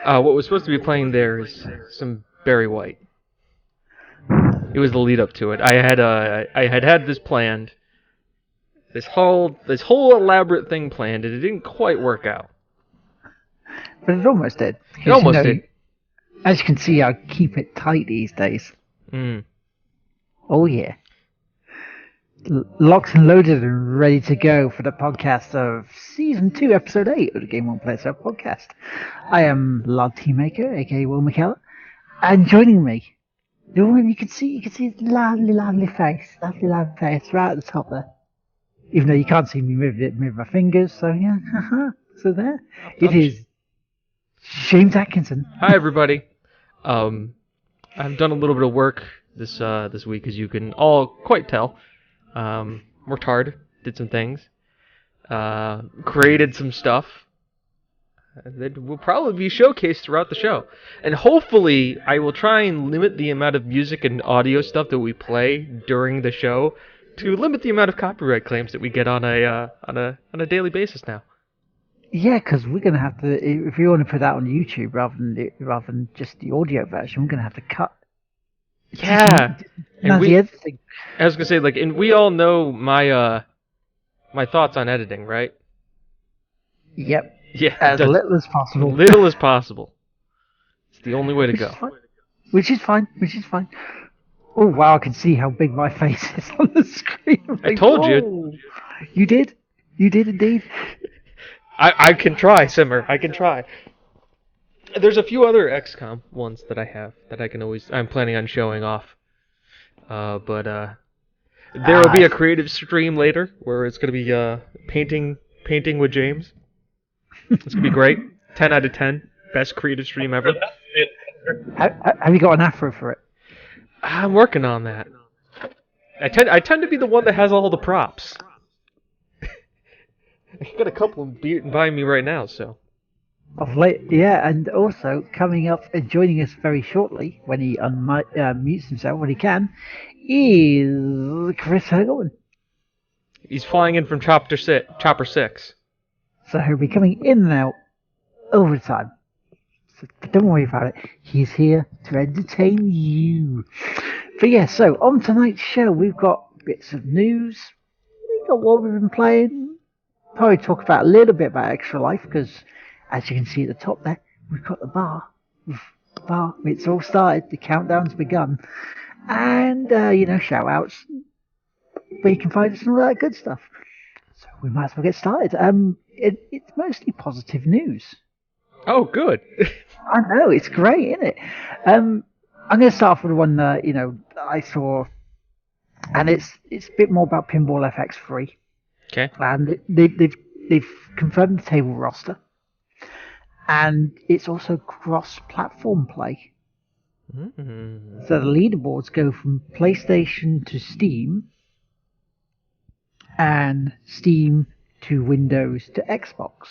What was supposed to be playing there is some Barry White. It was the lead up to it. I had this planned, this whole elaborate thing planned, and it didn't quite work out. But it almost did. It Because, almost did. as you can see, I keep it tight these days. Mm. Oh, yeah. Locked and loaded and ready to go for the podcast of Season 2, Episode 8 of the Game On Play Stuff podcast. I am Lord Teammaker, aka Will McKellar, and joining me, the one you can see his lovely face right at the top there. Even though you can't see me move my fingers, so yeah, so there. It is James Atkinson. Hi everybody. I've done a little bit of work this week, as you can all quite tell. Worked hard, did some things, created some stuff that will probably be showcased throughout the show. And hopefully, I will try and limit the amount of music and audio stuff that we play during the show to limit the amount of copyright claims that we get on a daily basis now. Yeah, because we're gonna have to. If you want to put that on YouTube rather than just the audio version, we're gonna have to cut. Yeah, and the editing. I was gonna say, like, and we all know my thoughts on editing, right? Yep. Yeah, As little as possible. Little as possible. It's the only way to go. Which is fine. Oh wow! I can see how big my face is on the screen. I told you. You did. You did indeed. I can try, Simmer. I can try. There's a few other XCOM ones that I have that I'm planning on showing off. But there will be a creative stream later where it's gonna be painting with James. It's gonna be great. 10 out of 10. Best creative stream ever. Have you got an afro for it? I'm working on that. I tend to be the one that has all the props. I got a couple of them by me right now, so. Of late, yeah, and also coming up and joining us very shortly when he mutes himself when he can is Chris Hagelman. He's flying in from Chopper 6. So he'll be coming in and out over time. So don't worry about it. He's here to entertain you. But yeah, so on tonight's show we've got bits of news. We've got what we've been playing. Probably talk about a little bit about Extra Life because, as you can see at the top there, we've got the bar. It's all started. The countdown's begun. And, shout outs. Where you can find us and all that good stuff. So we might as well get started. It's mostly positive news. Oh, good. I know, it's great, isn't it? I'm going to start off with the one that, I saw. And it's a bit more about Pinball FX 3. Okay. And they've confirmed the table roster. And it's also cross-platform play. Mm-hmm. So the leaderboards go from PlayStation to Steam, and Steam to Windows to Xbox.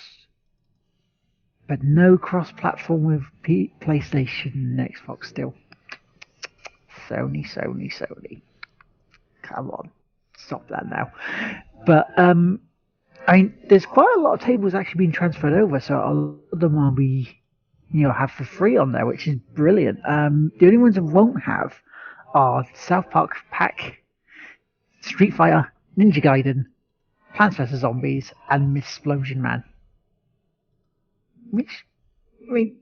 But no cross-platform with PlayStation and Xbox still. Sony. Come on, stop that now. But there's quite a lot of tables actually being transferred over, so a lot of them will be, have for free on there, which is brilliant. The only ones that won't have are South Park Pack, Street Fighter, Ninja Gaiden, Plants vs Zombies, and Missplosion Man. Which,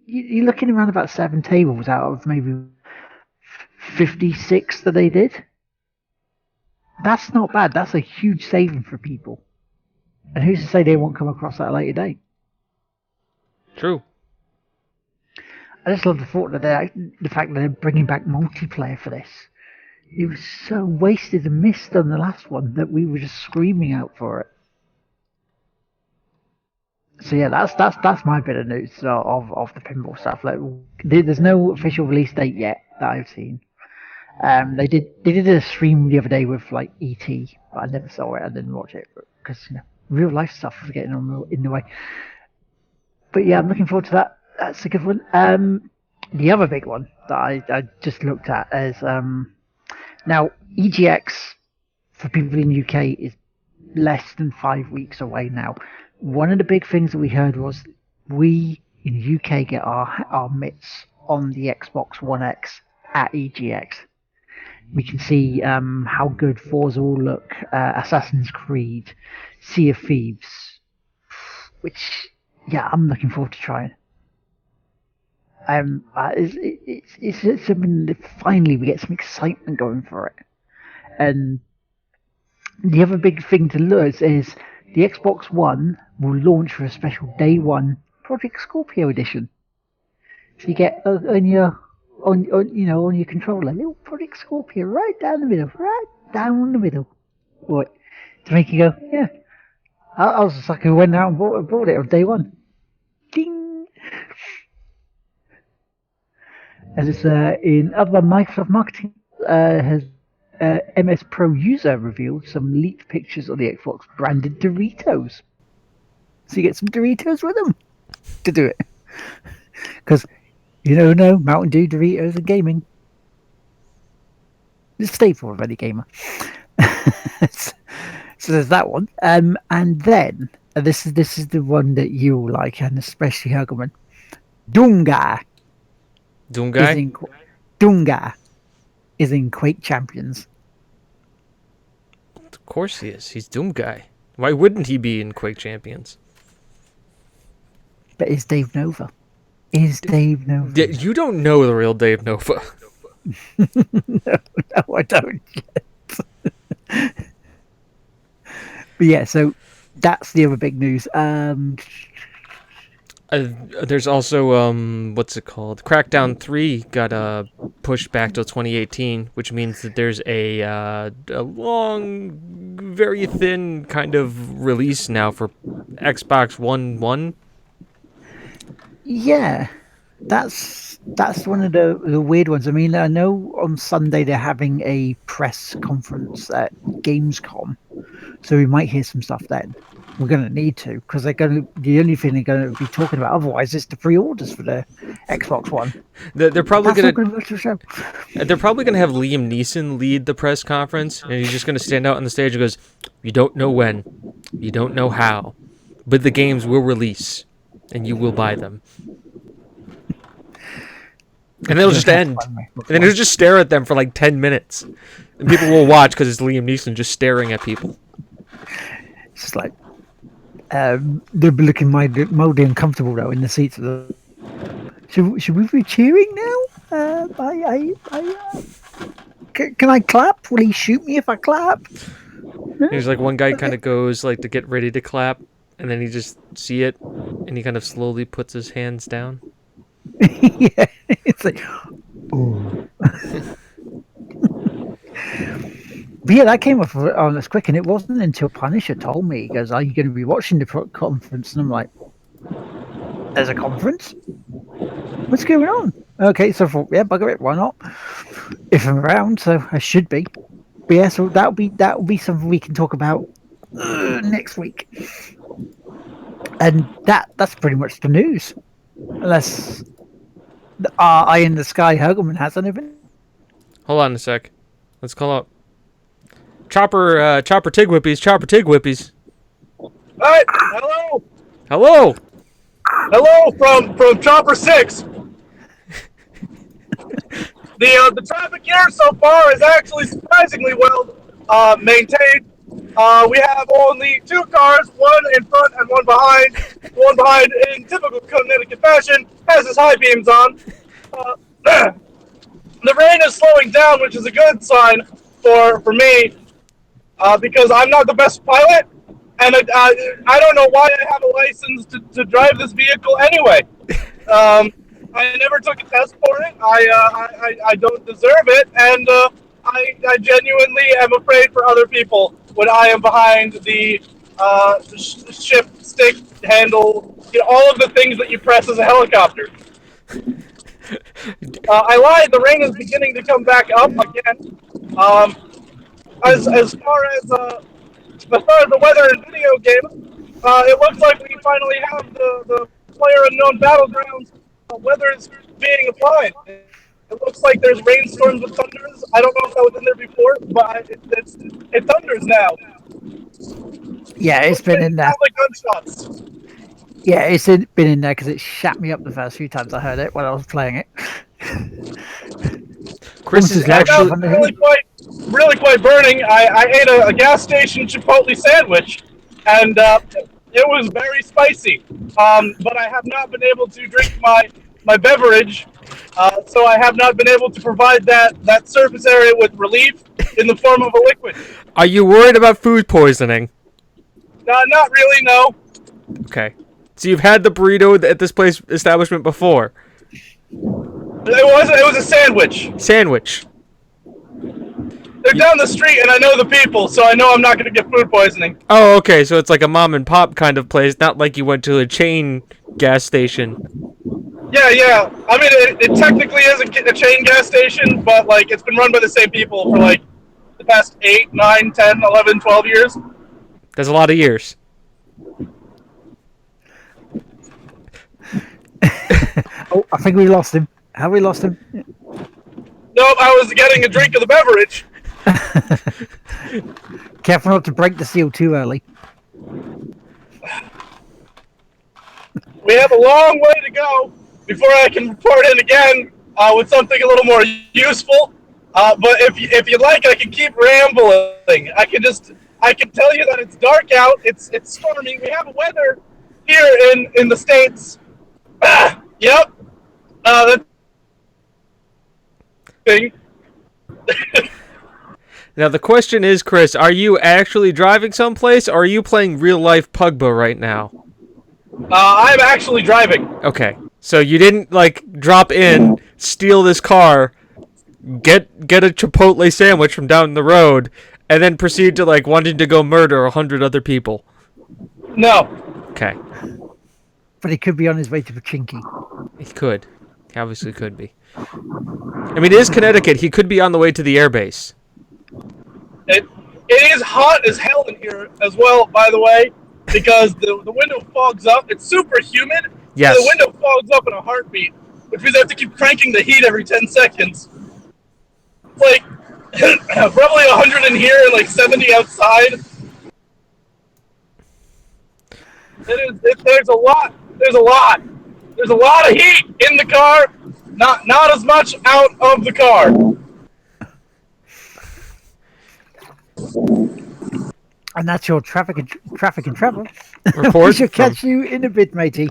you're looking around about 7 tables out of maybe 56 that they did. That's not bad. That's a huge saving for people. And who's to say they won't come across that at a later date? True. I just love the thought that the fact that they're bringing back multiplayer for this. It was so wasted and missed on the last one that we were just screaming out for it. So yeah, that's my bit of news of the pinball stuff. Like, there's no official release date yet that I've seen. They did a stream the other day with like ET, but I never saw it. I didn't watch it because real life stuff was getting in the way. But yeah, I'm looking forward to that. That's a good one. The other big one that I just looked at is now EGX for people in the UK is less than 5 weeks away now. One of the big things that we heard was we in the UK get our mitts on the Xbox One X at EGX. We can see how good Forza will look, Assassin's Creed, Sea of Thieves, which, yeah, I'm looking forward to trying. It's something that finally we get some excitement going for it. And the other big thing to look is the Xbox One will launch for a special day one Project Scorpio edition. So you get on your controller, little Project Scorpio right down the middle, What? To make you go, yeah. I was the sucker who went out and bought it on day one. Ding! As it's in other Microsoft marketing has MS Pro user revealed some leaked pictures of the Xbox branded Doritos. So you get some Doritos with them to do it. Because you know, Mountain Dew, Doritos, and gaming. It's a staple of any gamer. So there's that one. And then this is the one that you'll like, and especially Hergelman. Dunga. Dunga is in Quake Champions. Of course he is. He's Doomguy. Why wouldn't he be in Quake Champions? But is Dave Nova? Dave Nova? Yeah, you don't know the real Dave Nova. No, I don't yet. But yeah, so that's the other big news. There's also what's it called? Crackdown 3 got pushed back till 2018, which means that there's a long, very thin kind of release now for Xbox One. Yeah, that's one of the weird ones. I mean, I know on Sunday they're having a press conference at Gamescom, so we might hear some stuff then. We're going to need to, because the only thing they're going to be talking about otherwise is the pre-orders for the Xbox One. They're probably going to. They're probably going to have Liam Neeson lead the press conference, and he's just going to stand out on the stage and goes, "You don't know when, you don't know how, but the games will release, and you will buy them." And then it'll just end. And then he'll just stare at them for like 10 minutes. And people will watch because it's Liam Neeson just staring at people. It's just like, they'll be looking mildly uncomfortable though in the seats. Should we be cheering now? Can I clap? Will he shoot me if I clap? There's like one guy kind of goes like to get ready to clap, and then you just see it, and he kind of slowly puts his hands down. Yeah, it's like, oh. But yeah, that came up on us quick, and it wasn't until Punisher told me, he goes, "Are you going to be watching the conference?" And I'm like, "There's a conference? What's going on?" Okay, so I thought, yeah, bugger it, why not? If I'm around, so I should be. But yeah, so that'll be something we can talk about next week. And that's pretty much the news, unless our eye in the sky Hergelman has anything. Hold on a sec. Let's call up Chopper Tigwhippies. Chopper Tigwhippies. Hi. Hello. Hello. Hello from Chopper 6. The traffic here so far is actually surprisingly well maintained. We have only 2 cars, one in front and one behind. The one behind, in typical Connecticut fashion, has his high beams on. The rain is slowing down, which is a good sign for me, because I'm not the best pilot, and I don't know why I have a license to drive this vehicle anyway. I never took a test for it. I don't deserve it, and I genuinely am afraid for other people when I am behind the shift, stick, handle, all of the things that you press as a helicopter. I lied. The rain is beginning to come back up again. As far as the weather in video games, it looks like we finally have the PlayerUnknown's Battlegrounds weather is being applied. It looks like there's rainstorms with thunders. I don't know if that was in there before, but it thunders now. Yeah, it's been in there. Like gunshots. Yeah, been in there because it shat me up the first few times I heard it when I was playing it. Chris Almost is as loud as That actually. Thunder was Hill. really quite burning. I ate a gas station Chipotle sandwich, and it was very spicy. But I have not been able to drink my beverage, so I have not been able to provide that surface area with relief in the form of a liquid. Are you worried about food poisoning? Not really, no. Okay. So you've had the burrito at this place establishment before. It was a sandwich. Sandwich. They're down the street, and I know the people, so I know I'm not going to get food poisoning. Oh, okay. So it's like a mom and pop kind of place, not like you went to a chain gas station. Yeah. I mean, it technically is a chain gas station, but like it's been run by the same people for like the past 8, 9, 10, 11, 12 years. That's a lot of years. Oh, I think we lost him. Have we lost him? Nope, I was getting a drink of the beverage. Careful not to break the seal too early. We have a long way to go before I can report in again with something a little more useful. But if you like, I can keep rambling. I can tell you that it's dark out. It's stormy. We have weather here in the States. Yep. That thing. Now the question is, Chris, are you actually driving someplace, or are you playing real life Pugba right now? I'm actually driving. Okay, so you didn't like drop in, steal this car, get a Chipotle sandwich from down the road, and then proceed to like wanting to go murder 100 other people. No. Okay, But he could be on his way to Pachinki. he could. He obviously could be. I mean, it is Connecticut. He could be on the way to the airbase. It is hot as hell in here as well, by the way, because the window fogs up. It's super humid. Yes. So the window fogs up in a heartbeat, which means I have to keep cranking the heat every 10 seconds. It's like probably 100 in here and like 70 outside. There's a lot. There's a lot of heat in the car. Not as much out of the car. And that's your traffic and travel. Report We shall from- catch you in a bit, matey.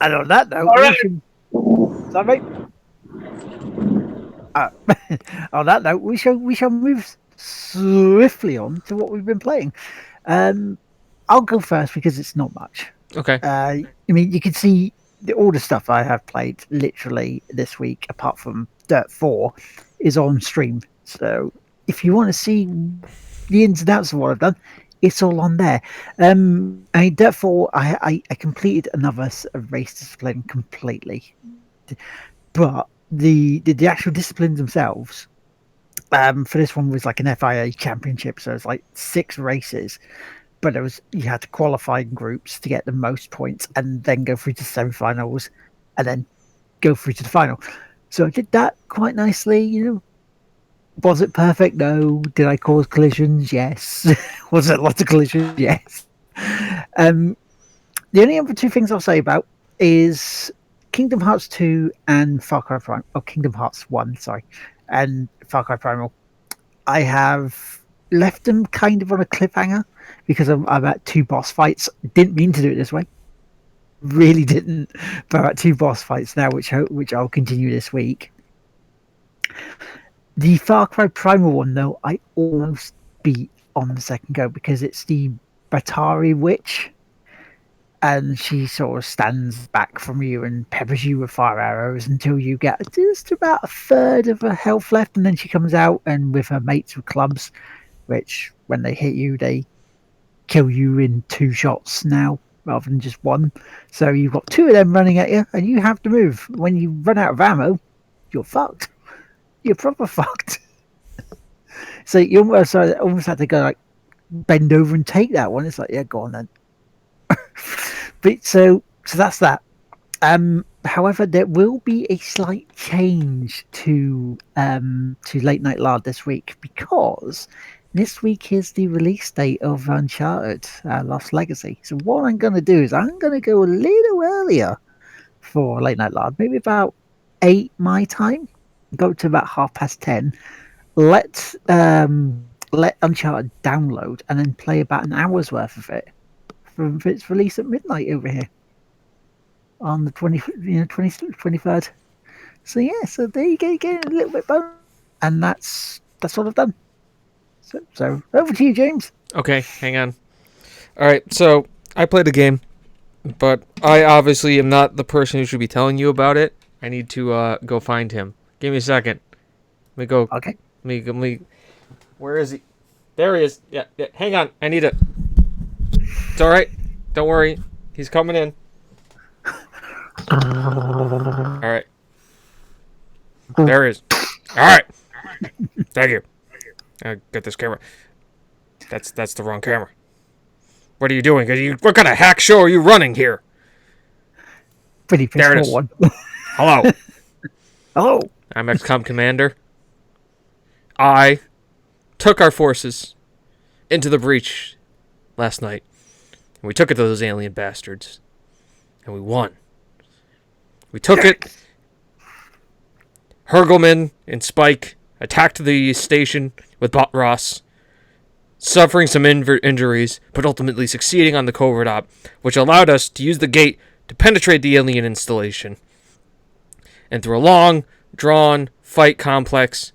And on that note, All right. Sorry, mate. On that note, we shall move swiftly on to what we've been playing. I'll go first because it's not much. Okay. I mean, you can see all the stuff I have played literally this week, apart from Dirt 4, is on stream. So if you want to see the ins and outs of what I've done, it's all on there. I mean, Dirt 4, I completed another race discipline completely. But the actual disciplines themselves, for this one was like an FIA championship, so it's like 6 races. But you had to qualify in groups to get the most points and then go through to semi-finals and then go through to the final. So I did that quite nicely, you know. Was it perfect? No. Did I cause collisions? Yes. Was it lots of collisions? Yes. The only other 2 things I'll say about is Kingdom Hearts 2 and Far Cry Primal. Oh, Kingdom Hearts 1, sorry. And Far Cry Primal. I have left them kind of on a cliffhanger because I'm at 2 boss fights. Didn't mean to do it this way. Really didn't. But I'm at 2 boss fights now, which I'll continue this week. The Far Cry Primal one, though, I almost beat on the second go because it's the Batari Witch. And she sort of stands back from you and peppers you with fire arrows until you get just about a third of her health left. And then she comes out and with her mates with clubs, which when they hit you, they kill you in 2 shots now rather than just 1. So you've got 2 of them running at you and you have to move. When you run out of ammo, you're fucked. You're proper fucked. So you almost have to go like bend over and take that one. It's like, yeah, go on then. But so that's that. However, there will be a slight change to Late Night Lard this week because this week is the release date of Uncharted Lost Legacy. So what I'm going to do is I'm going to go a little earlier for Late Night Live, maybe about 8 my time, go to about 10:30. Let Uncharted download and then play about an hour's worth of it from its release at midnight over here on the 23rd. So yeah, so there you go, get a little bit bonus, and that's what I've done. So over to you, James. Okay, hang on. All right, so I played the game, but I obviously am not the person who should be telling you about it. I need to go find him. Give me a second. Let me go. Okay. Let me. Where is he? There he is. Yeah. Hang on. I need it. It's all right. Don't worry. He's coming in. All right. There he is. All right. Thank you. Get this camera. That's the wrong camera. What are you doing? What kind of hack show are you running here? Pretty there it is. One. Hello. Hello. I'm XCOM Commander. I took our forces into the breach last night. And we took it to those alien bastards. And we won. We took it. Hergelman and Spike attacked the station with Bot Ross, suffering some injuries, but ultimately succeeding on the covert op, which allowed us to use the gate to penetrate the alien installation. And through a long, drawn fight complex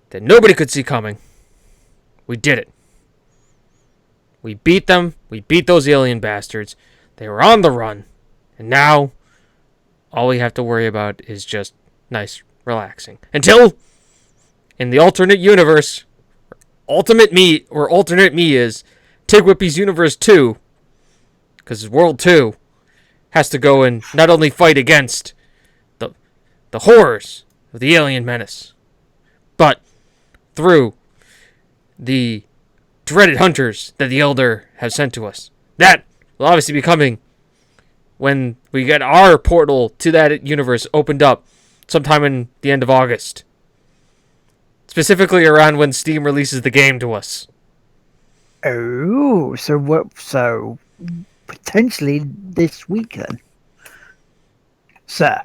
that nobody could see coming, we did it. We beat them. We beat those alien bastards. They were on the run. And now, all we have to worry about is just nice, relaxing. Until, in the alternate universe, alternate me is Tig Whippy's Universe 2, because World 2 has to go and not only fight against the horrors of the alien menace, but through the dreaded hunters that the Elder have sent to us. That will obviously be coming when we get our portal to that universe opened up sometime in the end of August. Specifically around when Steam releases the game to us. Oh, so potentially this week then, sir.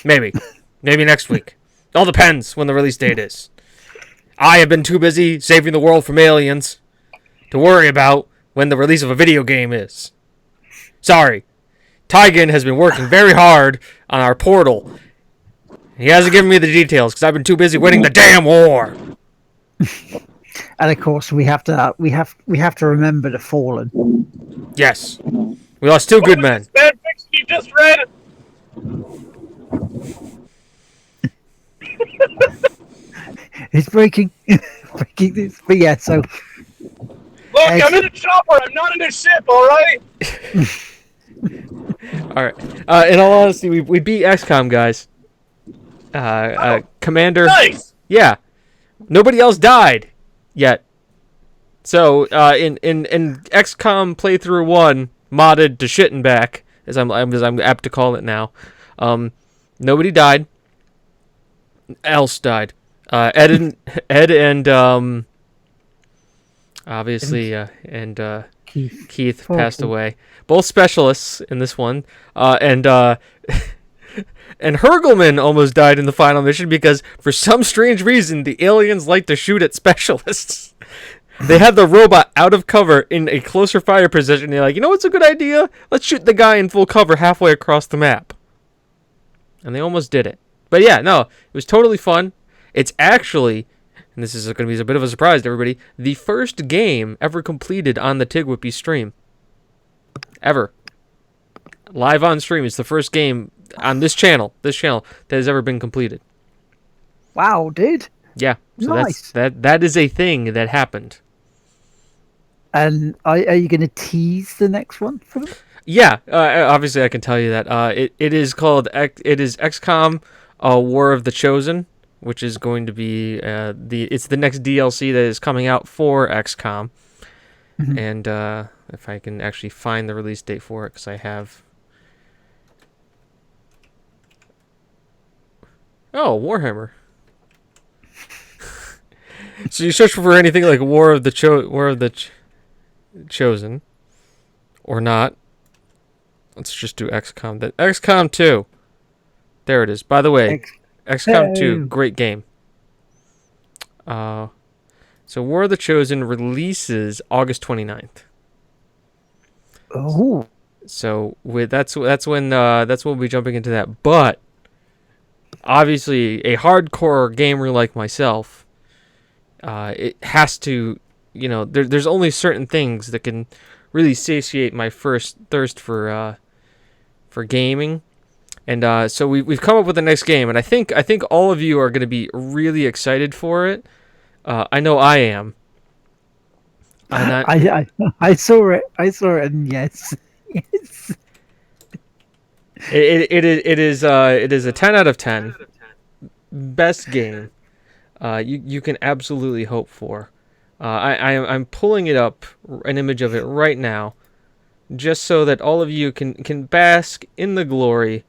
Maybe next week. It all depends when the release date is. I have been too busy saving the world from aliens to worry about when the release of a video game is. Sorry. Tygan has been working very hard on our portal. He hasn't given me the details because I've been too busy winning the damn war. And of course, we have to remember the fallen. Yes, we lost two good men. Bad fiction you just read. It's breaking this, but yeah. So look, I'm in a chopper. I'm not in a ship. All right. All right. In all honesty, we beat XCOM, guys. Commander. Nice. Yeah. Nobody else died yet. So in XCOM playthrough 1, modded to shit and back, as I'm apt to call it now, nobody died. Else died. Ed and obviously and Keith passed away. Both specialists in this one. And Hergelman almost died in the final mission because, for some strange reason, the aliens like to shoot at specialists. They had the robot out of cover in a closer fire position. They're like, you know what's a good idea? Let's shoot the guy in full cover halfway across the map. And they almost did it. But yeah, no, it was totally fun. It's actually, and this is going to be a bit of a surprise to everybody, the first game ever completed on the Tig Whippy stream. Ever. Live on stream. It's the first game on this channel that has ever been completed. Wow, dude. Yeah. So nice. that is a thing that happened. And are you going to tease the next one for them? Yeah. Obviously, I can tell you that. It is XCOM War of the Chosen, which is going to be it's the next DLC that is coming out for XCOM. Mm-hmm. And if I can actually find the release date for it, because I have. Oh, Warhammer. So you search for anything like War of the Chosen, or not. Let's just do XCOM. That XCOM 2. There it is. By the way, XCOM 2, great game. So War of the Chosen releases August 29th. Oh. So that's when we'll be jumping into that. But obviously, a hardcore gamer like myself, it has to, there's only certain things that can really satiate my first thirst for gaming, and so we've come up with the next game, and I think all of you are going to be really excited for it. I know I am. I saw it. And yes. Yes. It is a 10 out of 10. Best game you can absolutely hope for. I'm pulling it up, an image of it right now, just so that all of you can bask in the glory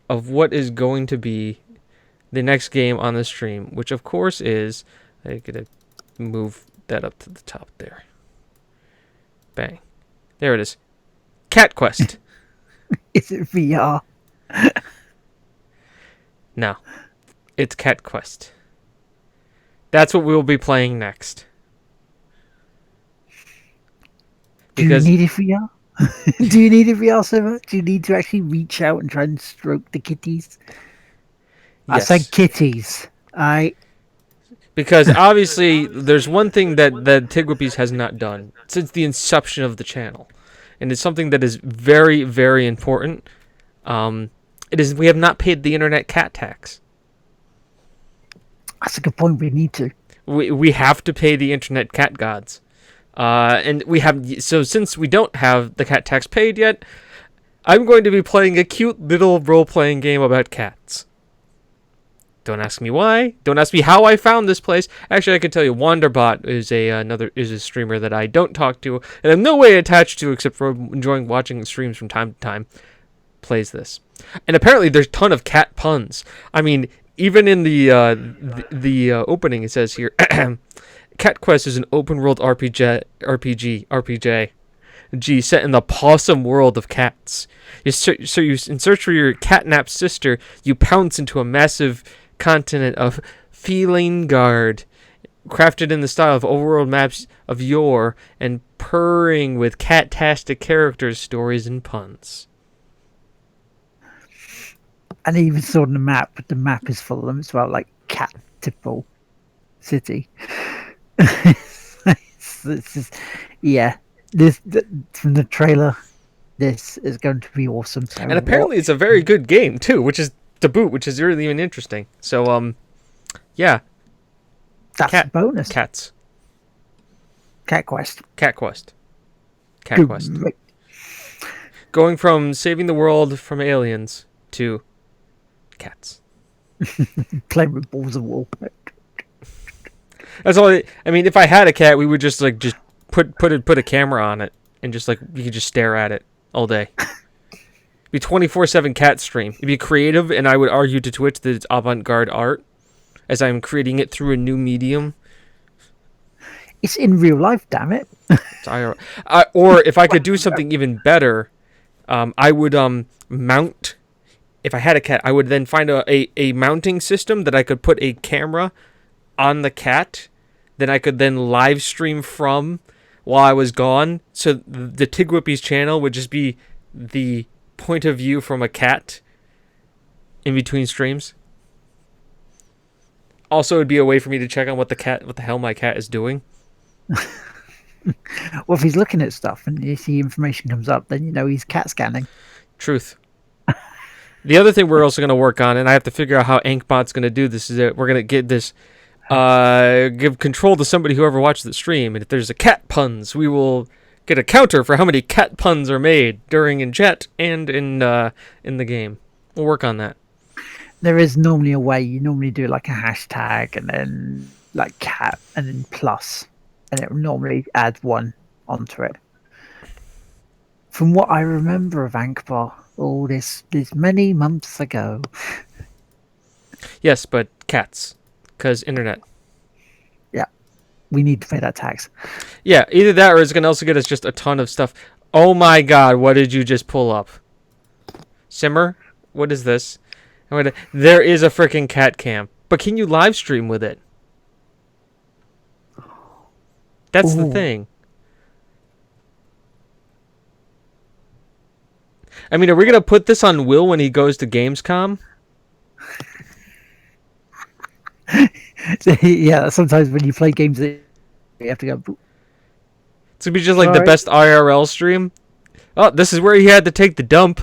of what is going to be the next game on the stream, which of course is, I gotta move that up to the top there. Bang. There it is. Cat Quest. Is it VR? No. It's Cat Quest. That's what we'll be playing next. Because do you need it VR? Do you need it VR so much? Do you need to actually reach out and try and stroke the kitties? Yes. I said kitties. Because obviously, there's one thing that Tigwhippies has not done since the inception of the channel, and it's something that is very, very important. It is we have not paid the internet cat tax. That's a good point. We need to. We have to pay the internet cat gods, and we have. So since we don't have the cat tax paid yet, I'm going to be playing a cute little role-playing game about cats. Don't ask me why. Don't ask me how I found this place. Actually, I can tell you, Wanderbot is a streamer that I don't talk to, and I'm no way attached to except for enjoying watching streams from time to time. Plays this, and apparently there's a ton of cat puns. I mean, even in the opening, it says here, Cat Quest is an open-world RPG set in the possum world of cats. In search for your catnapped sister, you pounce into a massive continent of Feline Guard, crafted in the style of overworld maps of yore, and purring with cat-tastic characters, stories, and puns. And I even saw the map, but the map is full of them as well, like Cat-Tipple City. From the trailer, this is going to be awesome. And apparently it's a very good game too, which is to boot, which is really even interesting. So yeah. That's a bonus. Cats. Cat Quest. Going from saving the world from aliens to cats. Playing with balls of wool. That's all. I mean, if I had a cat, we would just put a camera on it and just you could just stare at it all day. Be 24/7 cat stream. It'd be creative, and I would argue to Twitch that it's avant-garde art, as I'm creating it through a new medium. It's in real life, damn it. Or if I could do something even better, I would mount. If I had a cat, I would then find a mounting system that I could put a camera on the cat, that I could then live stream from while I was gone. So the Tigwhippies channel would just be the point of view from a cat in between streams. Also, it'd be a way for me to check on what the hell my cat is doing. Well, if he's looking at stuff and you see information comes up, then you know he's cat scanning. Truth. The other thing we're also going to work on, and I have to figure out how Ankbot's going to do this, is that we're going to get this, give control to somebody who ever watched the stream, and if there's a cat puns, we will get a counter for how many cat puns are made during in chat and in the game. We'll work on that. There is normally a way. You normally do like a hashtag and then like cat and then plus, and it normally adds one onto it. From what I remember of Ankbot, this many months ago. Yes, but cats, because internet. Yeah. we need to pay that tax. Yeah, either that or it's going to also get us just a ton of stuff. Oh my god, what did you just pull up? Simmer? What is this? There is a freaking cat cam. But can you live stream with it? That's the thing. I mean, are we going to put this on Will when he goes to Gamescom? Yeah, sometimes when you play games, you have to go. It's going to be just like the best IRL stream. Oh, this is where he had to take the dump.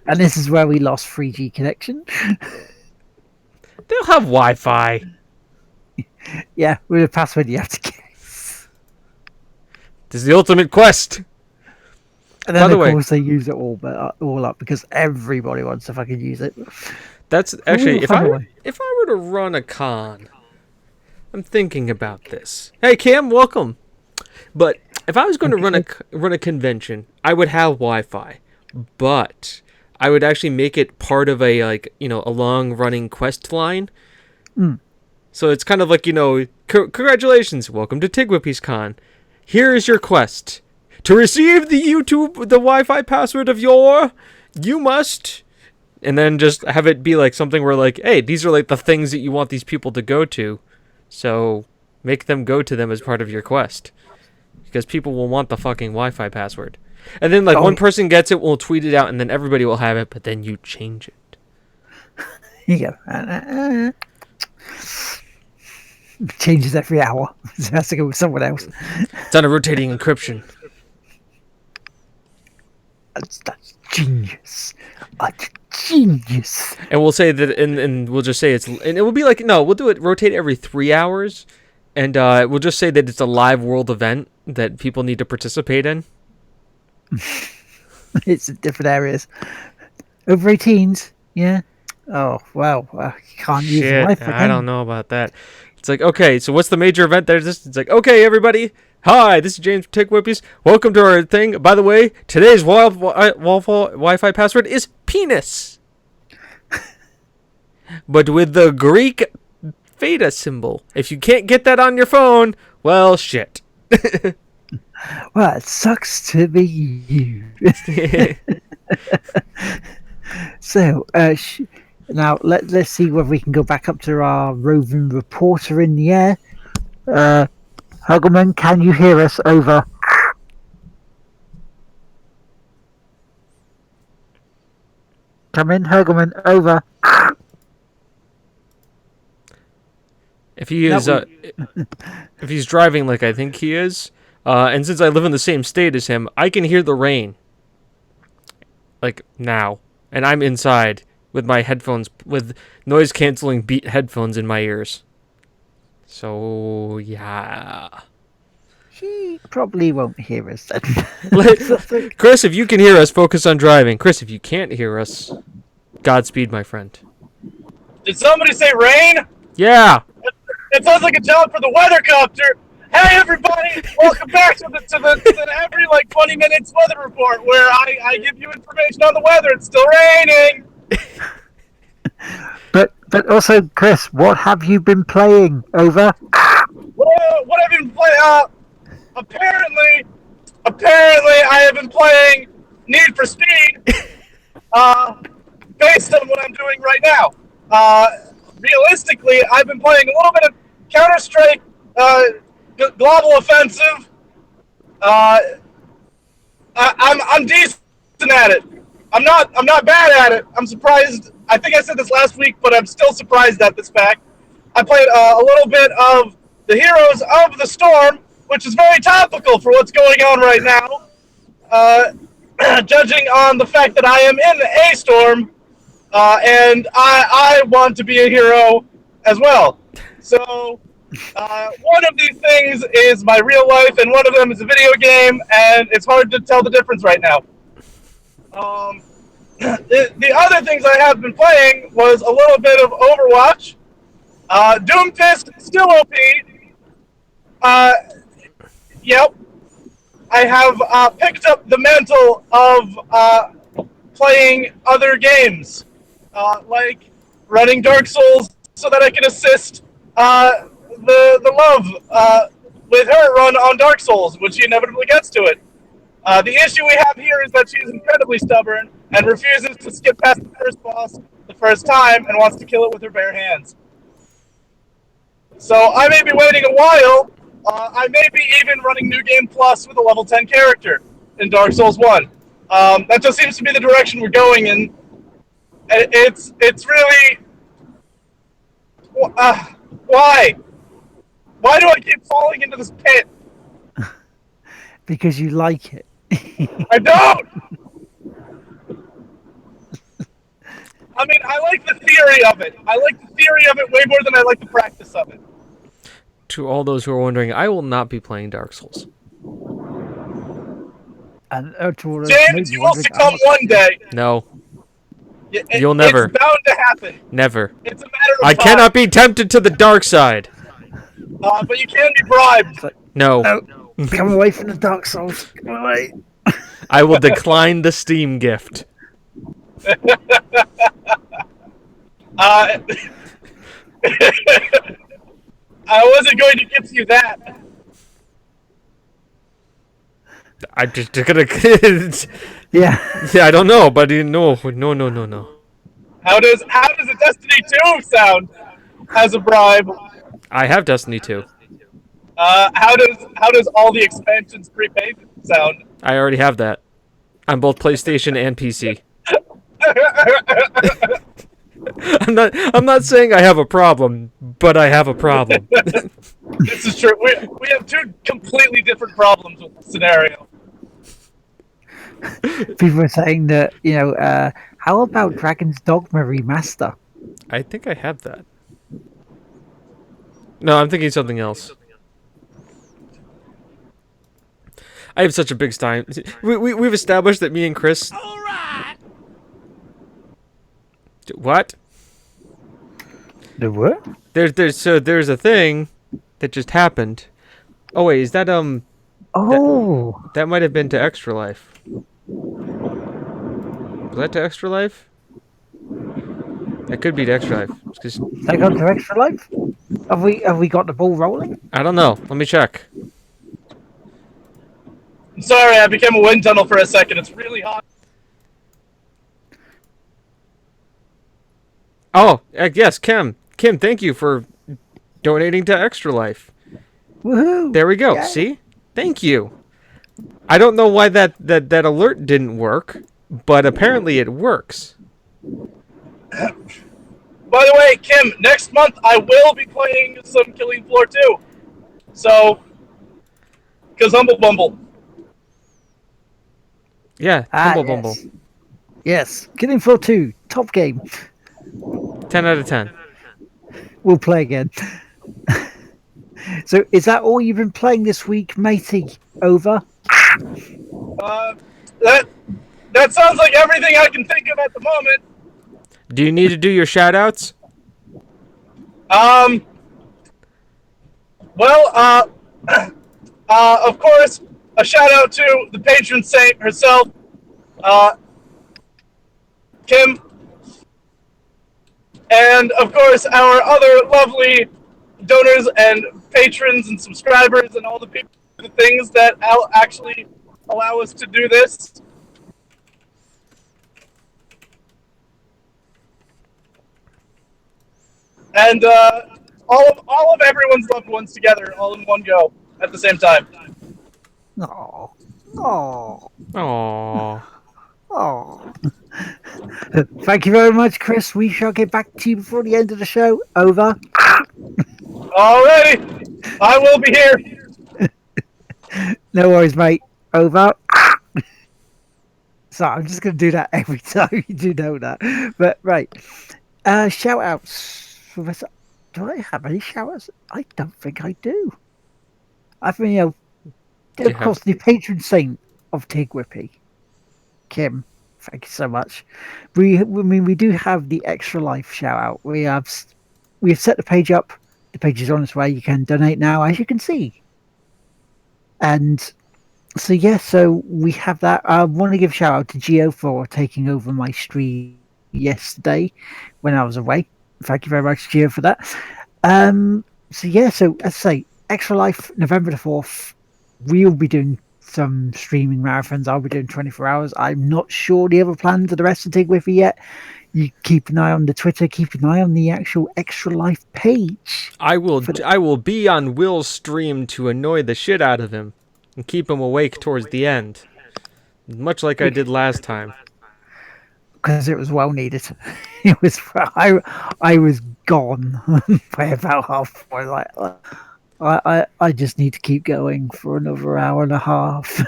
And this is where we lost 3G connection. They'll have Wi-Fi. Yeah, with a password you have to guess. This is the ultimate quest. And then, By the of way, course, they use it all up because everybody wants to fucking use it. That's actually, if I way. were to run a con, I'm thinking about this. Hey, Cam, welcome. But if I was going to run a convention, I would have Wi-Fi, but I would actually make it part of a a long running quest line. So it's kind of like, congratulations, welcome to Tigwhippies Con. Here is your quest. To receive the Wi-Fi password of you must, and then just have it be like something where like, hey, these are like the things that you want these people to go to, so make them go to them as part of your quest. Because people will want the fucking Wi-Fi password. And then, one person gets it, we'll tweet it out, and then everybody will have it, but then you change it. Here you go. Changes every hour. It has to go with someone else. It's on a rotating encryption. That's genius. Genius. And we'll say that, and we'll just say and it will be like, no, we'll do it, rotate every 3 hours, and we'll just say that it's a live world event that people need to participate in. It's in different areas. Over 18s, yeah. Oh, wow. You can't use Shit, Wi-Fi. I don't know about that. It's like, okay, so what's the major event there? It's like, okay, everybody. Hi, this is James from Tigwhippies. Welcome to our thing. By the way, today's Wi-Fi password is penis. But with the Greek theta symbol. If you can't get that on your phone, well, shit. Well, it sucks to be you. So, now let's see whether we can go back up to our roving reporter in the air. Hagelman, can you hear us? Over. Come in, Hagelman. Over. If he is, if he's driving like I think he is, and since I live in the same state as him, I can hear the rain. Like now, and I'm inside with my headphones, with noise-canceling Beat headphones in my ears. So yeah. He probably won't hear us then. Chris, if you can hear us, focus on driving. Chris, if you can't hear us, Godspeed, my friend. Did somebody say rain? Yeah. It sounds like a job for the weathercopter. Hey everybody, welcome back to the every 20 minutes weather report where I give you information on the weather. It's still raining. But also, Chris, what have you been playing? Over. What have you been playing? Apparently I have been playing Need for Speed. Based on what I'm doing right now. Realistically, I've been playing a little bit of Counter-Strike, Global Offensive. I'm decent at it. I'm not bad at it. I'm surprised. I think I said this last week, but I'm still surprised at this fact. I played a little bit of the Heroes of the Storm, which is very topical for what's going on right now. Judging on the fact that I am in a storm, and I want to be a hero as well. So one of these things is my real life, and one of them is a video game, and it's hard to tell the difference right now. The other things I have been playing was a little bit of Overwatch. Doomfist, still OP. Yep. I have picked up the mantle of playing other games, like running Dark Souls so that I can assist the love with her run on Dark Souls when she inevitably gets to it. The issue we have here is that she's incredibly stubborn and refuses to skip past the first boss the first time and wants to kill it with her bare hands. So I may be waiting a while. I may be even running New Game Plus with a level 10 character in Dark Souls 1. That just seems to be the direction we're going in. It's really... why? Why do I keep falling into this pit? Because you like it. I don't! I mean, I like the theory of it. I like the theory of it way more than I like the practice of it. To all those who are wondering, I will not be playing Dark Souls. And to all those James, you will succumb one day. No. You'll never. It's bound to happen. Never. It's a matter of I time. cannot be tempted to the dark side. But you can be bribed. No. Come away from the Dark Souls. Come away. I will decline the Steam gift. I wasn't going to give you that. I'm just gonna. Yeah. Yeah, I don't know, but no. How does a Destiny 2 sound as a bribe? I have Destiny 2. How does all the expansions prepaid sound? I already have that. On both PlayStation and PC. I'm not saying I have a problem, but I have a problem. This is true. We have two completely different problems with the scenario. People are saying that, how about Dragon's Dogma Remaster? I think I have that. No, I'm thinking something else. I have such a big Steam. We've established that me and Chris. All right. What? The what? There's a thing that just happened. Oh wait, is that Oh. That might have been to Extra Life. Was that to Extra Life? That could be to Extra Life. They got to Extra Life? Have we got the ball rolling? I don't know. Let me check. I'm sorry, I became a wind tunnel for a second. It's really hot. Oh, yes, Kim. Kim, thank you for donating to Extra Life. Woohoo! There we go. Yay. See? Thank you. I don't know why that alert didn't work, but apparently it works. By the way, Kim, next month I will be playing some Killing Floor 2. So, because Humble Bumble. Yeah, Humble Bumble. Yes, Killing Floor 2, top game. 10 out of 10. We'll play again. So, is that all you've been playing this week, matey? Over? That sounds like everything I can think of at the moment. Do you need to do your shout-outs? Well, of course, a shout out to the patron saint herself, Kim. And, of course, our other lovely donors and patrons and subscribers and all the people, the things that actually allow us to do this. And all of everyone's loved ones together, all in one go, at the same time. Oh. Oh. Aww. Oh. Thank you very much, Chris. We shall get back to you before the end of the show. Over. Alrighty, I will be here. No worries, mate. Over. So I'm just going to do that every time. You do know that. But, right. Shout outs. Do I have any shout outs? I don't think I do. I mean, of course, the patron saint of Tig Whippy, Kim. Thank you so much. We do have the Extra Life shout out. We have set the page up. The page is on its way. You can donate now, as you can see. And so so we have that. I want to give a shout out to Gio for taking over my stream yesterday when I was away. Thank you very much, Gio, for that. So yeah, so as I say, Extra Life, November the 4th, we'll be doing some streaming marathons. I'll be doing 24 hours. I'm not sure the other plans of the rest of Tigwiffer yet. You keep an eye on the Twitter, keep an eye on the actual Extra Life page. I will be on Will's stream to annoy the shit out of him and keep him awake towards the end, much like I did last time. Because it was well needed. It was. I was gone by about halfway. Like, I just need to keep going for another hour and a half. And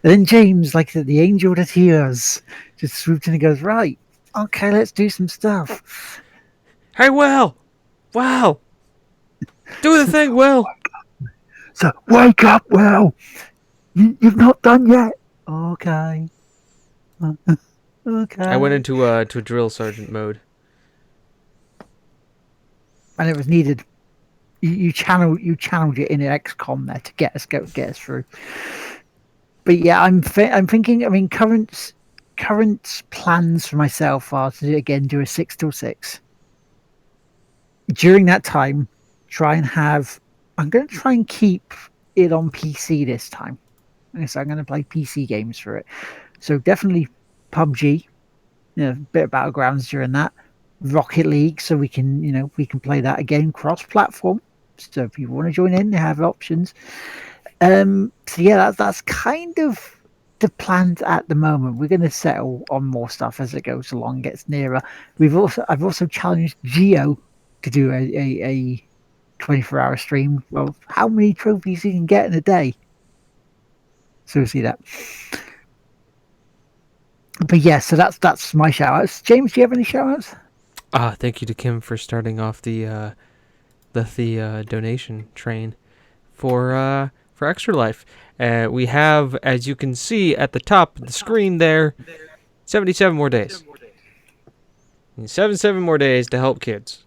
then James, like the angel that he is, just swoops in and goes, right, okay, let's do some stuff. Hey, Will! Wow! Do the thing, Will! So, wake up, Will! You've not done yet. Okay. Okay. I went into drill sergeant mode. And it was needed. You channeled your inner XCOM there to get us through. But yeah, I'm thinking. I mean, current plans for myself are to again do a 6 till 6. During that time, I'm going to try and keep it on PC this time. So I'm going to play PC games for it. So definitely PUBG, a bit of Battlegrounds during that. Rocket League, so we can play that again cross-platform. So if you want to join in, they have options. So yeah, that's kind of the plans at the moment. We're going to settle on more stuff as it goes along, gets nearer. I've also challenged Geo to do a 24-hour stream. Well, how many trophies you can get in a day? So we'll see that. But yeah, so that's my shout-outs. James, do you have any shout-outs? Thank you to Kim for starting off the donation train for Extra Life. We have, as you can see at the top of the screen there, 77 more days. 77 more days to help kids.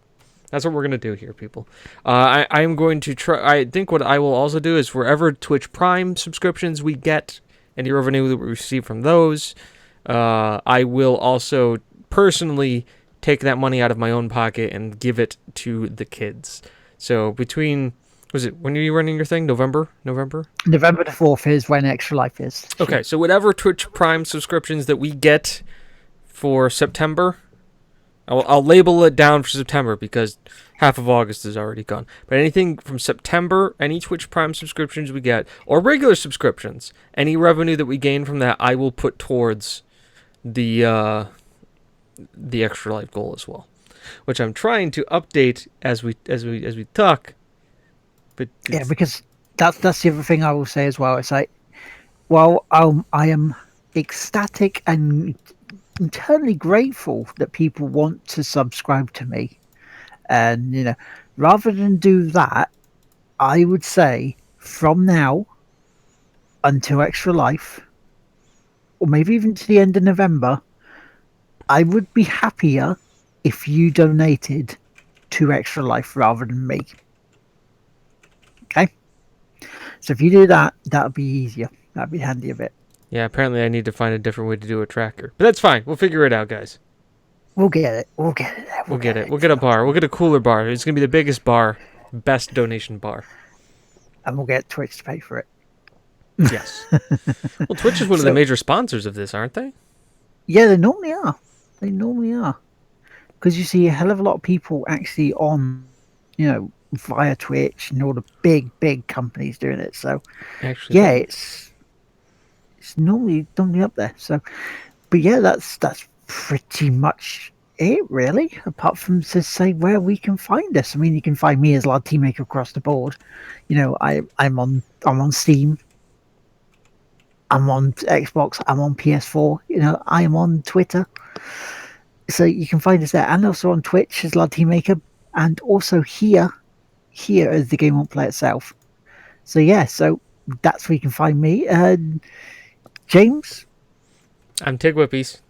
That's what we're going to do here, people. I am going to try. I think what I will also do is wherever Twitch Prime subscriptions we get, any revenue that we receive from those, I will also personally take that money out of my own pocket and give it to the kids. So when are you running your thing? November the 4th is when Extra Life is. Okay, so whatever Twitch Prime subscriptions that we get for September, I'll label it down for September because half of August is already gone. But anything from September, any Twitch Prime subscriptions we get, or regular subscriptions, any revenue that we gain from that, I will put towards the Extra Life goal as well, which I'm trying to update as we talk. But yeah, because that's the other thing I will say as well. It's like, well, I am ecstatic and internally grateful that people want to subscribe to me, and rather than do that, I would say from now until Extra Life, or maybe even to the end of November, I would be happier if you donated to Extra Life rather than me. Okay? So if you do that, that would be easier. That would be handy a bit. Yeah, apparently I need to find a different way to do a tracker. But that's fine. We'll figure it out, guys. We'll get it. We'll get it. We'll get it. We'll get a bar. We'll get a cooler bar. It's going to be the biggest bar. Best donation bar. And we'll get Twitch to pay for it. Yes. Well, Twitch is one of the major sponsors of this, aren't they? Yeah, they normally are. Because you see a hell of a lot of people actually on, via Twitch and all the big companies doing it. So, actually, yeah, it's normally up there. So, but yeah, that's pretty much it, really. Apart from to say where we can find us. I mean, you can find me as Lad Teammaker across the board. I'm on Steam. I'm on Xbox. I'm on PS4. I am on Twitter. So you can find us there, and also on Twitch as Lad Teammaker, and also here as the game won't play itself. So yeah, so that's where you can find me. James? I'm Tig Whippies.